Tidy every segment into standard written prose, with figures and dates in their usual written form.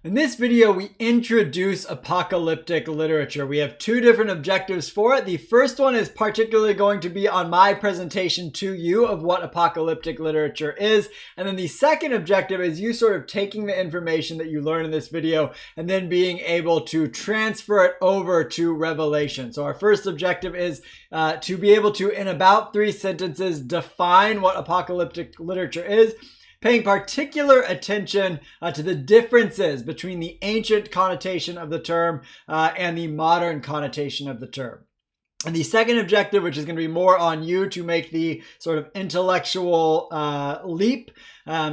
In this video, we introduce apocalyptic literature. We have two different objectives for it. The first one is particularly going to be on my presentation to you of what apocalyptic literature is. And then the second objective is you sort of taking the information that you learn in this video and then being able to transfer it over to Revelation. So our first objective is to be able to, in about 3 sentences, define what apocalyptic literature is, paying particular attention to the differences between the ancient connotation of the term and the modern connotation of the term. And the second objective, which is going to be more on you to make the sort of intellectual leap,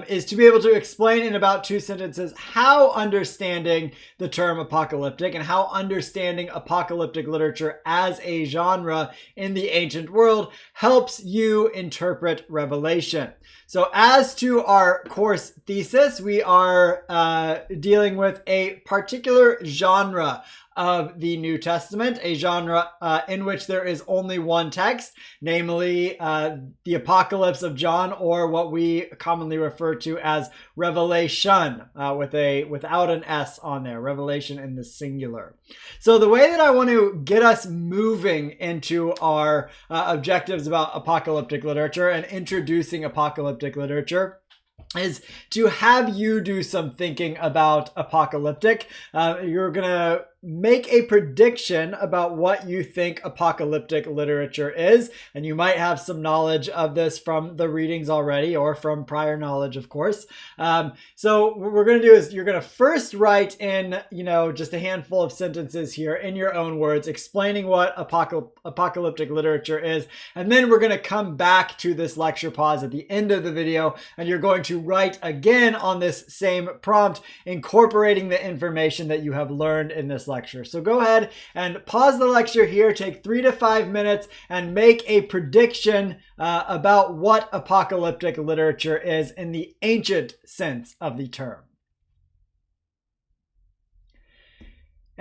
is to be able to explain in about 2 sentences how understanding the term apocalyptic and how understanding apocalyptic literature as a genre in the ancient world helps you interpret Revelation. So as to our course thesis, we are dealing with a particular genre of the New Testament, a genre in which there is only one text, namely the Apocalypse of John, or what we commonly refer to as Revelation, without an S on there, Revelation in the singular. So the way that I want to get us moving into our objectives about apocalyptic literature and introducing apocalyptic literature is to have you do some thinking about apocalyptic. You're going to make a prediction about what you think apocalyptic literature is, and you might have some knowledge of this from the readings already or from prior knowledge, of course. So what we're going to do is you're going to first write in, just a handful of sentences here in your own words explaining what apocalyptic literature is, and then we're going to come back to this lecture pause at the end of the video, and you're going to write again on this same prompt, incorporating the information that you have learned in this lecture. So go ahead and pause the lecture here, take 3 to 5 minutes, and make a prediction about what apocalyptic literature is in the ancient sense of the term.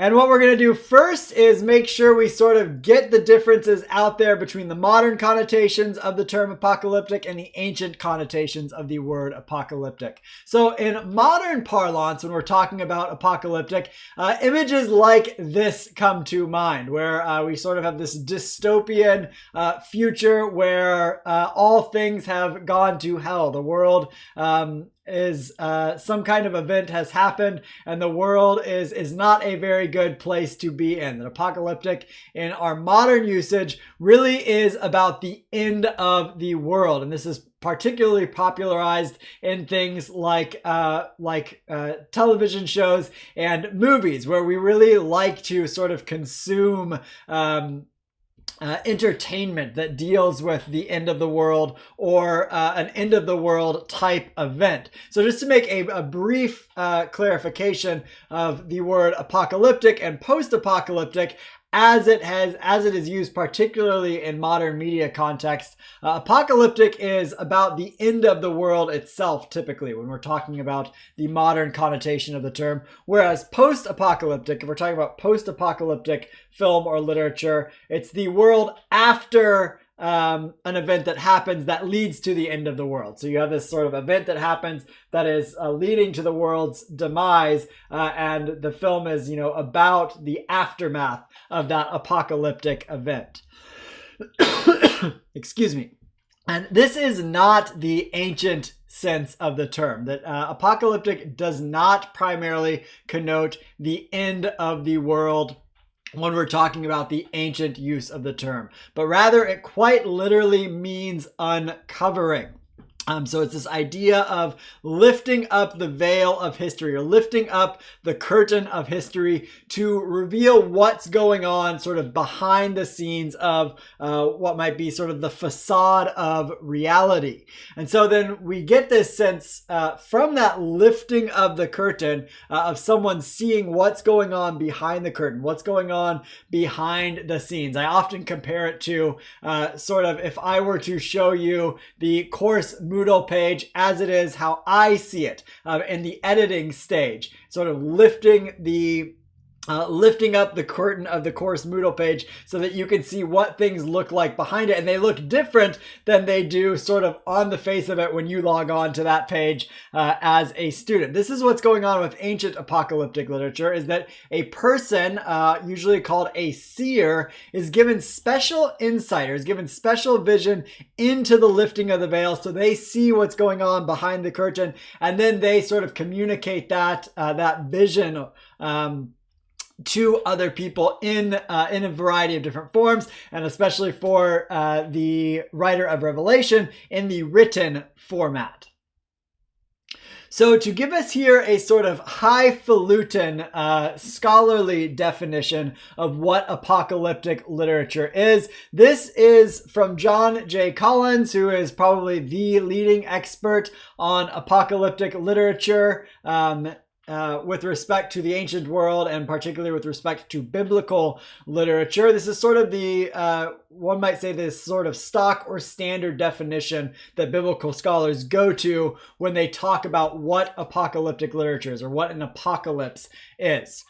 And what we're going to do first is make sure we sort of get the differences out there between the modern connotations of the term apocalyptic and the ancient connotations of the word apocalyptic. So in modern parlance, when we're talking about apocalyptic, images like this come to mind, where we sort of have this dystopian future where all things have gone to hell. The world is some kind of event has happened and the world is not a very good place to be in. That apocalyptic in our modern usage really is about the end of the world, and this is particularly popularized in things like television shows and movies, where we really like to sort of consume entertainment that deals with the end of the world or an end of the world type event. So just to make a brief clarification of the word apocalyptic and post-apocalyptic, as it is used particularly in modern media context, apocalyptic is about the end of the world itself, typically, when we're talking about the modern connotation of the term. Whereas post-apocalyptic, if we're talking about post-apocalyptic film or literature, it's the world after an event that happens that leads to the end of the world. So you have this sort of event that happens that is leading to the world's demise, and the film is, about the aftermath of that apocalyptic event. Excuse me. And this is not the ancient sense of the term. That apocalyptic does not primarily connote the end of the world when we're talking about the ancient use of the term, but rather it quite literally means uncovering. So it's this idea of lifting up the veil of history, or lifting up the curtain of history to reveal what's going on sort of behind the scenes of what might be sort of the facade of reality. And so then we get this sense from that lifting of the curtain of someone seeing what's going on behind the curtain, what's going on behind the scenes. I often compare it to sort of if I were to show you the course Moodle page as it is, how I see it in the editing stage, sort of lifting the lifting up the curtain of the course Moodle page so that you can see what things look like behind it. And they look different than they do sort of on the face of it when you log on to that page as a student. This is what's going on with ancient apocalyptic literature, is that a person, usually called a seer, is given special insight, or is given special vision into the lifting of the veil, so they see what's going on behind the curtain, and then they sort of communicate that vision to other people in a variety of different forms, and especially for the writer of Revelation in the written format. So to give us here a sort of highfalutin scholarly definition of what apocalyptic literature is, this is from John J. Collins, who is probably the leading expert on apocalyptic literature with respect to the ancient world, and particularly with respect to biblical literature. This is sort of the, one might say, this sort of stock or standard definition that biblical scholars go to when they talk about what apocalyptic literature is, or what an apocalypse is.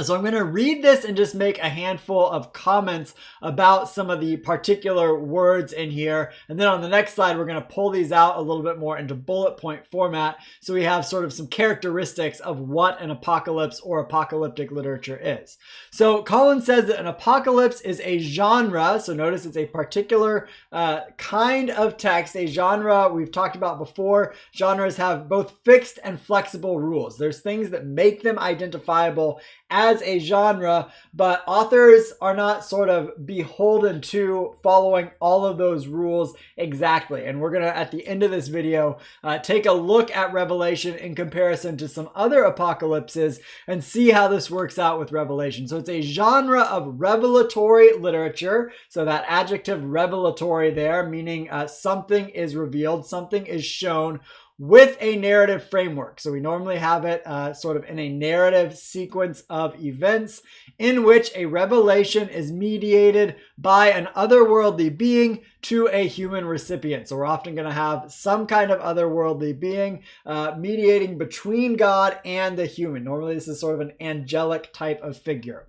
So I'm going to read this and just make a handful of comments about some of the particular words in here. And then on the next slide, we're going to pull these out a little bit more into bullet point format, so we have sort of some characteristics of what an apocalypse or apocalyptic literature is. So Collins says that an apocalypse is a genre. So notice it's a particular kind of text, a genre we've talked about before. Genres have both fixed and flexible rules. There's things that make them identifiable as a genre, but authors are not sort of beholden to following all of those rules exactly. And we're going to, at the end of this video, take a look at Revelation in comparison to some other apocalypses and see how this works out with Revelation. So it's a genre of revelatory literature. So that adjective revelatory there, meaning something is revealed, something is shown with a narrative framework. So we normally have it sort of in a narrative sequence of events in which a revelation is mediated by an otherworldly being to a human recipient. So we're often going to have some kind of otherworldly being mediating between God and the human. Normally this is sort of an angelic type of figure.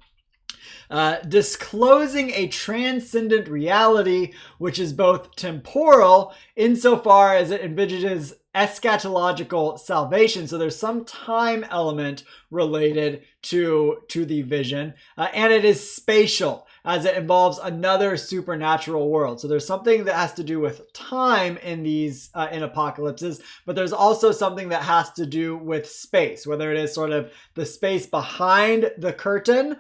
Disclosing a transcendent reality, which is both temporal insofar as it envisages eschatological salvation. So there's some time element related to the vision, and it is spatial, as it involves another supernatural world. So there's something that has to do with time in these in apocalypses, but there's also something that has to do with space, whether it is sort of the space behind the curtain,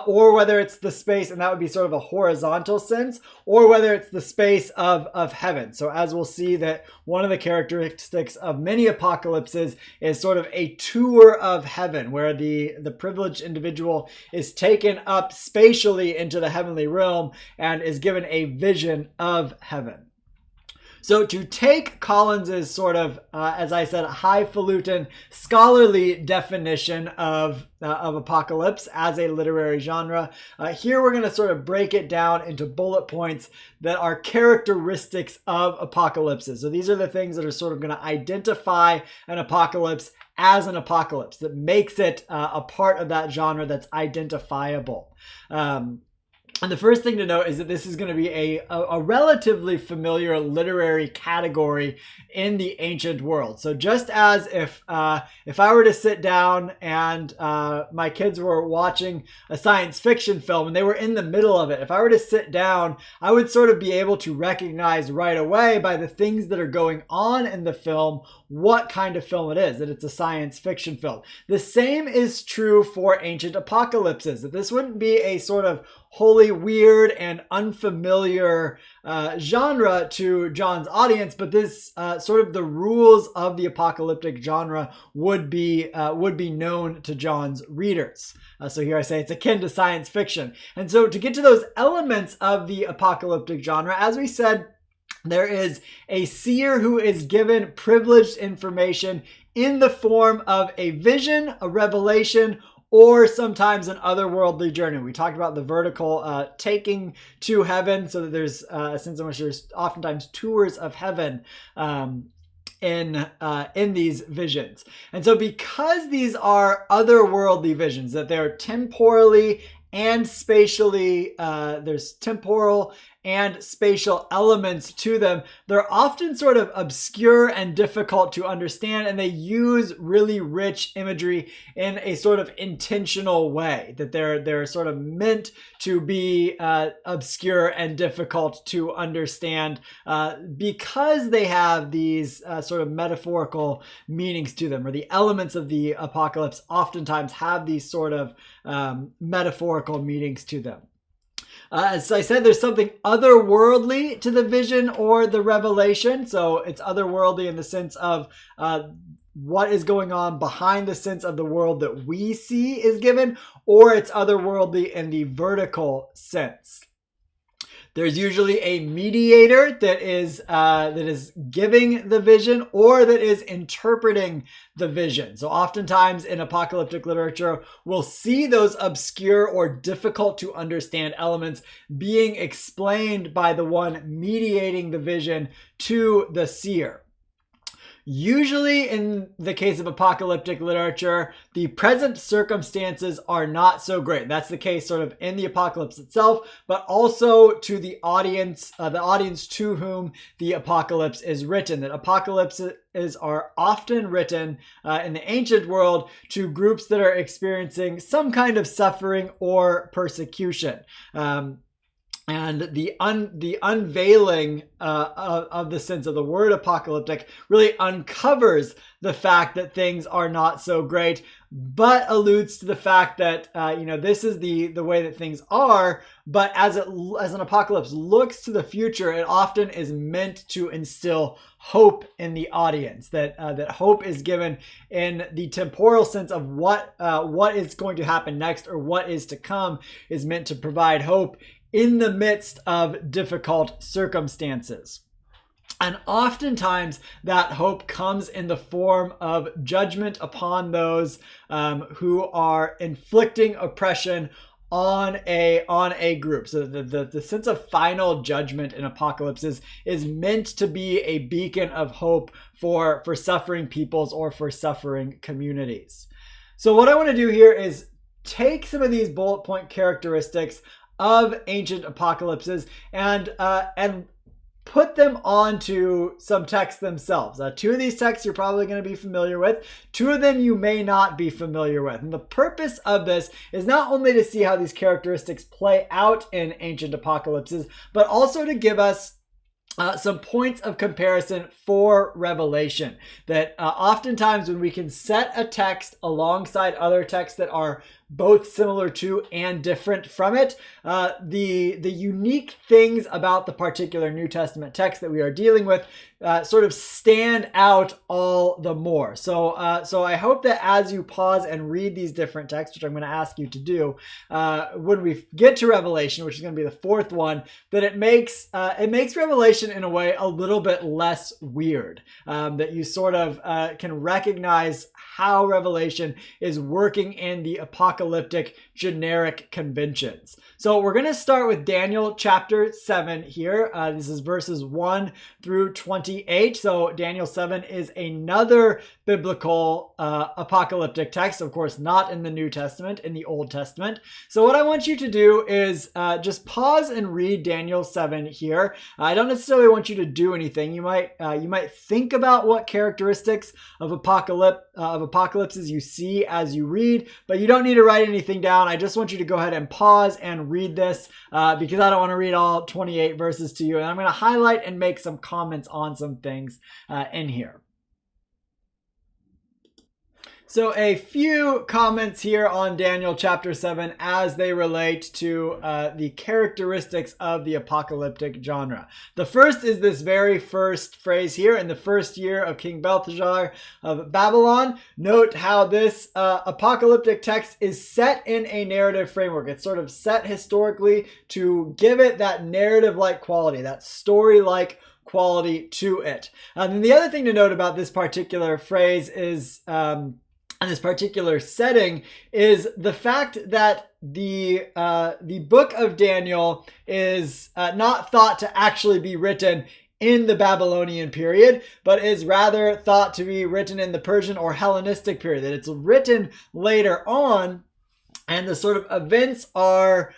or whether it's the space, and that would be sort of a horizontal sense, or whether it's the space of heaven. So as we'll see, that one of the characteristics of many apocalypses is sort of a tour of heaven, where the privileged individual is taken up spatially into the heavenly realm and is given a vision of heaven. So to take Collins's sort of, as I said, highfalutin scholarly definition of apocalypse as a literary genre, here we're going to sort of break it down into bullet points that are characteristics of apocalypses. So these are the things that are sort of going to identify an apocalypse as an apocalypse, that makes it a part of that genre that's identifiable. And the first thing to note is that this is going to be a relatively familiar literary category in the ancient world. So just as if I were to sit down and my kids were watching a science fiction film and they were in the middle of it, if I were to sit down, I would sort of be able to recognize right away by the things that are going on in the film what kind of film it is, that it's a science fiction film. The same is true for ancient apocalypses, that this wouldn't be a sort of wholly weird and unfamiliar genre to John's audience, but this sort of the rules of the apocalyptic genre would be known to John's readers. So here I say it's akin to science fiction. And so to get to those elements of the apocalyptic genre, as we said, there is a seer who is given privileged information in the form of a vision, a revelation, or sometimes an otherworldly journey. We talked about the vertical taking to heaven, so that there's a sense in which there's oftentimes tours of heaven in these visions. And so because these are otherworldly visions, that they're temporally and spatially, there's temporal and spatial elements to them, they're often sort of obscure and difficult to understand, and they use really rich imagery in a sort of intentional way, that they're sort of meant to be obscure and difficult to understand because they have these sort of metaphorical meanings to them, or the elements of the apocalypse oftentimes have these sort of metaphorical meanings to them. As I said, there's something otherworldly to the vision or the revelation. So it's otherworldly in the sense of what is going on behind the sense of the world that we see is given, or it's otherworldly in the vertical sense. There's usually a mediator that is giving the vision or that is interpreting the vision. So oftentimes in apocalyptic literature, we'll see those obscure or difficult to understand elements being explained by the one mediating the vision to the seer. Usually in the case of apocalyptic literature, the present circumstances are not so great. That's the case sort of in the apocalypse itself, but also to the audience to whom the apocalypse is written. That apocalypses are often written in the ancient world to groups that are experiencing some kind of suffering or persecution. And the unveiling of the sense of the word apocalyptic really uncovers the fact that things are not so great, but alludes to the fact that this is the way that things are. But as an apocalypse looks to the future, it often is meant to instill hope in the audience. That hope is given in the temporal sense of what is going to happen next, or what is to come, is meant to provide hope in the midst of difficult circumstances. And oftentimes that hope comes in the form of judgment upon those who are inflicting oppression on a group. So the sense of final judgment in apocalypse is meant to be a beacon of hope for suffering peoples or for suffering communities. So what I want to do here is take some of these bullet point characteristics of ancient apocalypses and put them onto some texts themselves. Two of these texts you're probably going to be familiar with. Two of them you may not be familiar with. And the purpose of this is not only to see how these characteristics play out in ancient apocalypses, but also to give us some points of comparison for Revelation. That oftentimes when we can set a text alongside other texts that are both similar to and different from it, the unique things about the particular New Testament text that we are dealing with sort of stand out all the more. So I hope that as you pause and read these different texts, which I'm going to ask you to do, when we get to Revelation, which is going to be the fourth one, that it makes Revelation in a way a little bit less weird. That you sort of can recognize how Revelation is working in the apocalyptic generic conventions. So we're going to start with Daniel chapter 7 here. This is verses 1 through 28. So Daniel 7 is another biblical apocalyptic text, of course, not in the New Testament, in the Old Testament. So what I want you to do is just pause and read Daniel 7 here. I don't necessarily want you to do anything. You might think about what characteristics of apocalypses you see as you read, but you don't need to write anything down. I just want you to go ahead and pause and read this because I don't want to read all 28 verses to you. And I'm going to highlight and make some comments on some things in here. So a few comments here on Daniel chapter 7 as they relate to the characteristics of the apocalyptic genre. The first is this very first phrase here: in the first year of King Belshazzar of Babylon. Note how this apocalyptic text is set in a narrative framework. It's sort of set historically to give it that narrative-like quality, that story-like quality to it. And the other thing to note about this particular phrase is and this particular setting is the fact that the book of Daniel is not thought to actually be written in the Babylonian period, but is rather thought to be written in the Persian or Hellenistic period, that it's written later on, and the sort of events are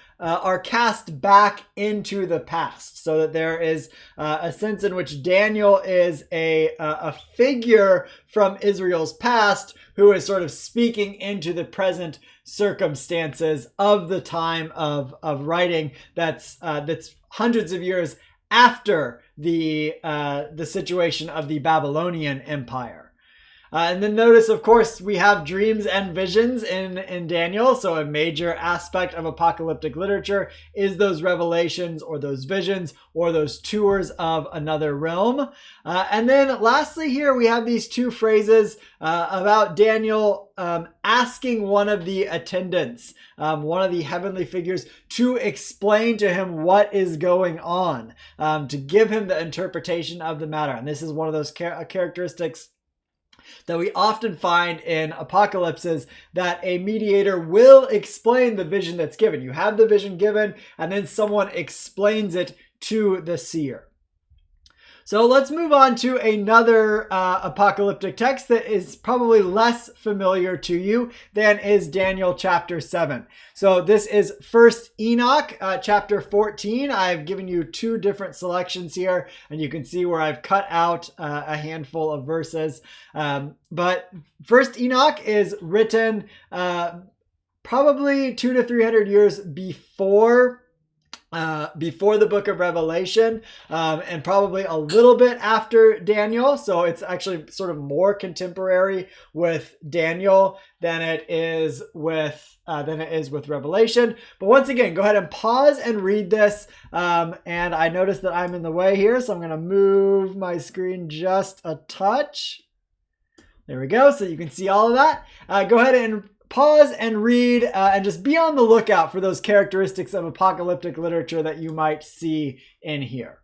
cast back into the past, so that there is a sense in which Daniel is a figure from Israel's past who is sort of speaking into the present circumstances of the time of writing that's hundreds of years after the situation of the Babylonian Empire. And then notice, of course, we have dreams and visions in Daniel. So a major aspect of apocalyptic literature is those revelations or those visions or those tours of another realm. And then lastly here, we have these two phrases about Daniel asking one of the attendants, one of the heavenly figures, to explain to him what is going on, to give him the interpretation of the matter. And this is one of those characteristics that we often find in apocalypses, that a mediator will explain the vision that's given. You have the vision given, and then someone explains it to the seer. So let's move on to another apocalyptic text that is probably less familiar to you than is Daniel chapter 7. So this is 1st Enoch chapter 14. I've given you two different selections here, and you can see where I've cut out a handful of verses. But 1st Enoch is written probably 200 to 300 years before the book of Revelation, and probably a little bit after Daniel. So it's actually sort of more contemporary with Daniel than it is with Revelation. But once again, go ahead and pause and read this. And I noticed that I'm in the way here, so I'm going to move my screen just a touch. There we go, so you can see all of that. Go ahead and pause and read, and just be on the lookout for those characteristics of apocalyptic literature that you might see in here.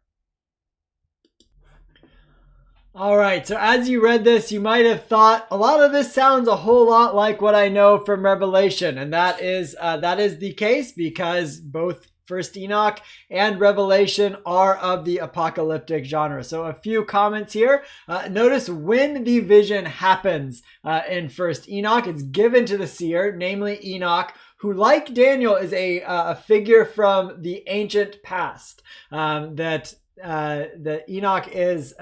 All right, so as you read this, you might have thought a lot of this sounds a whole lot like what I know from Revelation, and that is the case, because both 1st Enoch and Revelation are of the apocalyptic genre. So a few comments here. Notice when the vision happens in 1st Enoch, it's given to the seer, namely Enoch, who, like Daniel, is a figure from the ancient past. That Enoch is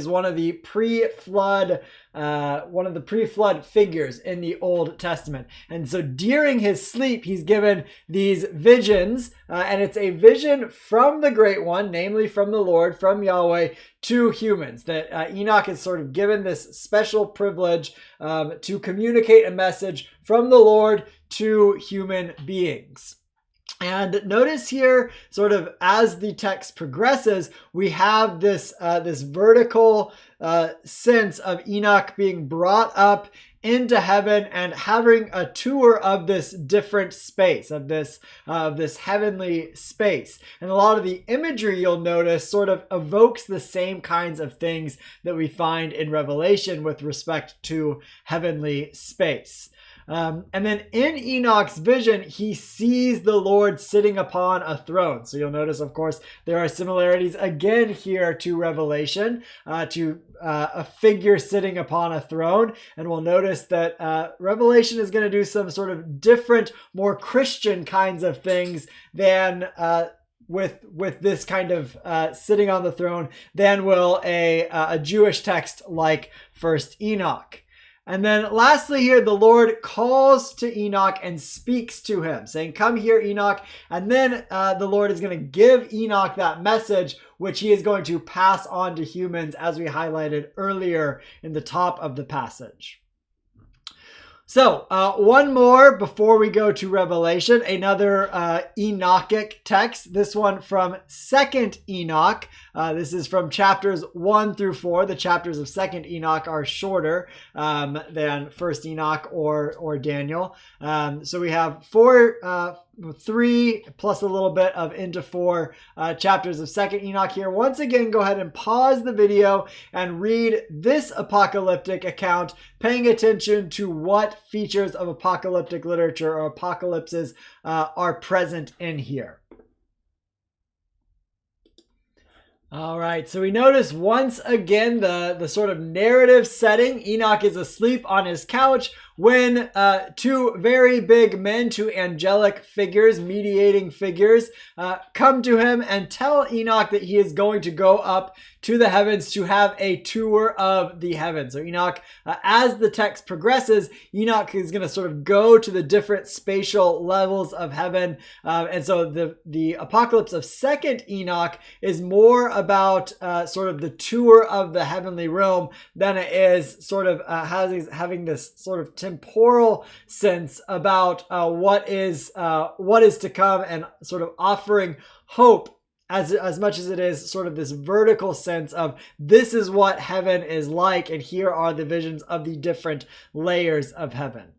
one of the pre-flood figures in the Old Testament. And so during his sleep, he's given these visions, and it's a vision from the Great One, namely from the Lord, from Yahweh, to humans. That Enoch is sort of given this special privilege to communicate a message from the Lord to human beings. And notice here, sort of as the text progresses, we have this vertical sense of Enoch being brought up into heaven and having a tour of this different space, of this heavenly space. And a lot of the imagery, you'll notice, sort of evokes the same kinds of things that we find in Revelation with respect to heavenly space. And then in Enoch's vision, he sees the Lord sitting upon a throne. So you'll notice, of course, there are similarities again here to Revelation, to a figure sitting upon a throne. And we'll notice that Revelation is going to do some sort of different, more Christian kinds of things than with this kind of sitting on the throne than will a Jewish text like 1st Enoch. And then lastly here, the Lord calls to Enoch and speaks to him, saying, "Come here, Enoch." And then the Lord is going to give Enoch that message, which he is going to pass on to humans, as we highlighted earlier in the top of the passage. So one more before we go to Revelation, another Enochic text, this one from 2nd Enoch. This is from chapters 1 through 4. The chapters of 2nd Enoch are shorter than 1st Enoch or Daniel. So we have 3 plus a little bit of into 4 chapters of 2nd Enoch here. Once again, go ahead and pause the video and read this apocalyptic account, paying attention to what features of apocalyptic literature or apocalypses are present in here. All right, so we notice once again the sort of narrative setting. Enoch is asleep on his couch when two very big men, two angelic figures, mediating figures, come to him and tell Enoch that he is going to go up to the heavens to have a tour of the heavens. So Enoch, as the text progresses, Enoch is going to sort of go to the different spatial levels of heaven. And so the Apocalypse of 2nd Enoch is more about sort of the tour of the heavenly realm than it is sort of having this sort of temporal sense about what is to come, and sort of offering hope as much as it is sort of this vertical sense of this is what heaven is like, and here are the visions of the different layers of heaven.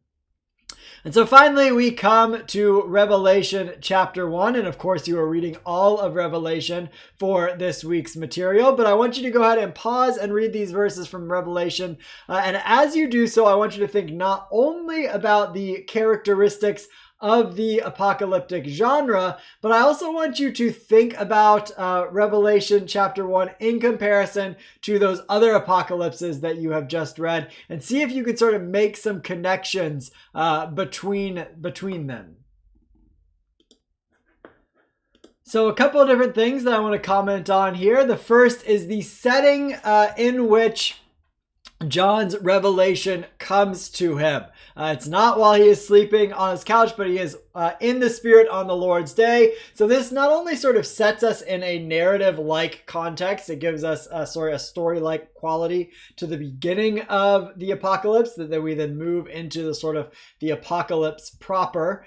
And so finally, we come to Revelation chapter 1. And of course, you are reading all of Revelation for this week's material. But I want you to go ahead and pause and read these verses from Revelation. And as you do so, I want you to think not only about the characteristics of the apocalyptic genre, but I also want you to think about Revelation chapter 1 in comparison to those other apocalypses that you have just read, and see if you can sort of make some connections between them. So a couple of different things that I want to comment on here. The first is the setting in which John's revelation comes to him. It's not while he is sleeping on his couch, but he is in the Spirit on the Lord's day. So this not only sort of sets us in a narrative-like context, it gives us a story-like quality to the beginning of the apocalypse, that we then move into the sort of the apocalypse proper.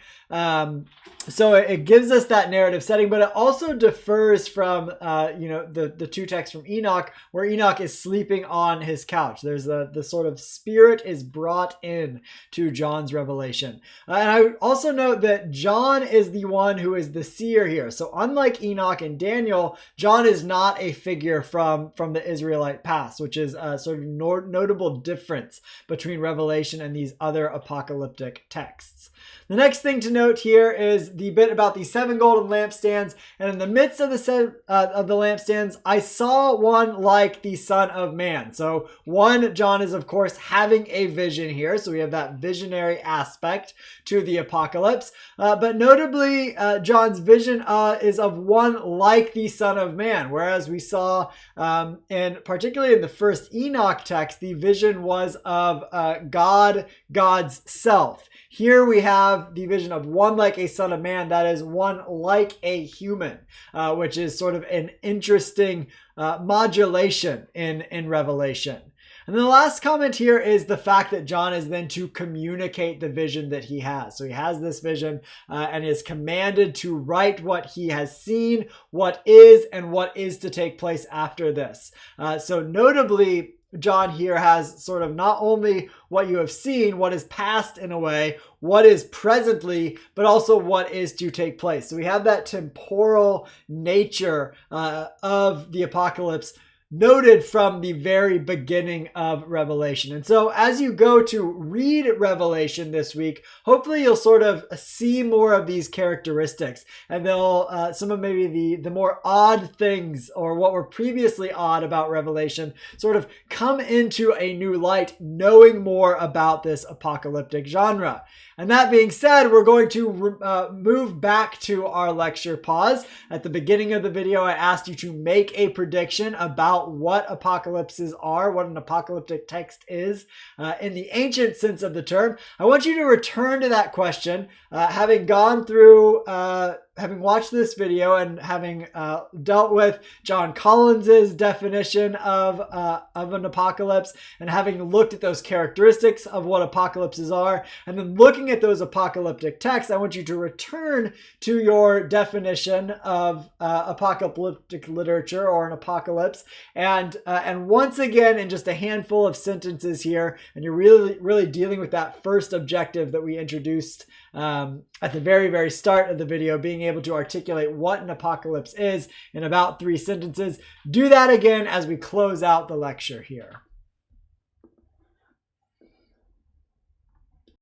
So it gives us that narrative setting, but it also differs from the two texts from Enoch, where Enoch is sleeping on his couch. There's the sort of Spirit is brought in to John's revelation. And I also note that John is the one who is the seer here. So unlike Enoch and Daniel, John is not a figure from the Israelite past, which is a sort of notable difference between Revelation and these other apocalyptic texts. The next thing to note here is the bit about the 7 golden lampstands. And in the midst of the lampstands, I saw one like the Son of Man. So John is, of course, having a vision here. So we have that visionary aspect to the apocalypse. But notably, John's vision is of one like the Son of Man. Whereas we saw, and particularly in the first Enoch text, the vision was of God's self. Here we have the vision of one like a Son of Man, that is one like a human, which is sort of an interesting modulation in Revelation. And then the last comment here is the fact that John is then to communicate the vision that he has. So he has this vision and is commanded to write what he has seen, what is, and what is to take place after this. So notably, John here has sort of not only what you have seen, what is past in a way, what is presently, but also what is to take place. So we have that temporal nature of the apocalypse noted from the very beginning of Revelation. And so as you go to read Revelation this week, hopefully you'll sort of see more of these characteristics, and they'll some of maybe the more odd things, or what were previously odd about Revelation, sort of come into a new light, knowing more about this apocalyptic genre. And that being said, we're going to move back to our lecture pause. At the beginning of the video, I asked you to make a prediction about what apocalypses are, what an apocalyptic text is in the ancient sense of the term. I want you to return to that question, having gone through having watched this video and having dealt with John Collins's definition of an apocalypse, and having looked at those characteristics of what apocalypses are, and then looking at those apocalyptic texts, I want you to return to your definition of apocalyptic literature, or an apocalypse, and once again, in just a handful of sentences here, and you're really dealing with that first objective that we introduced at the very, very start of the video, being able to articulate what an apocalypse is in about 3 sentences. Do that again as we close out the lecture here.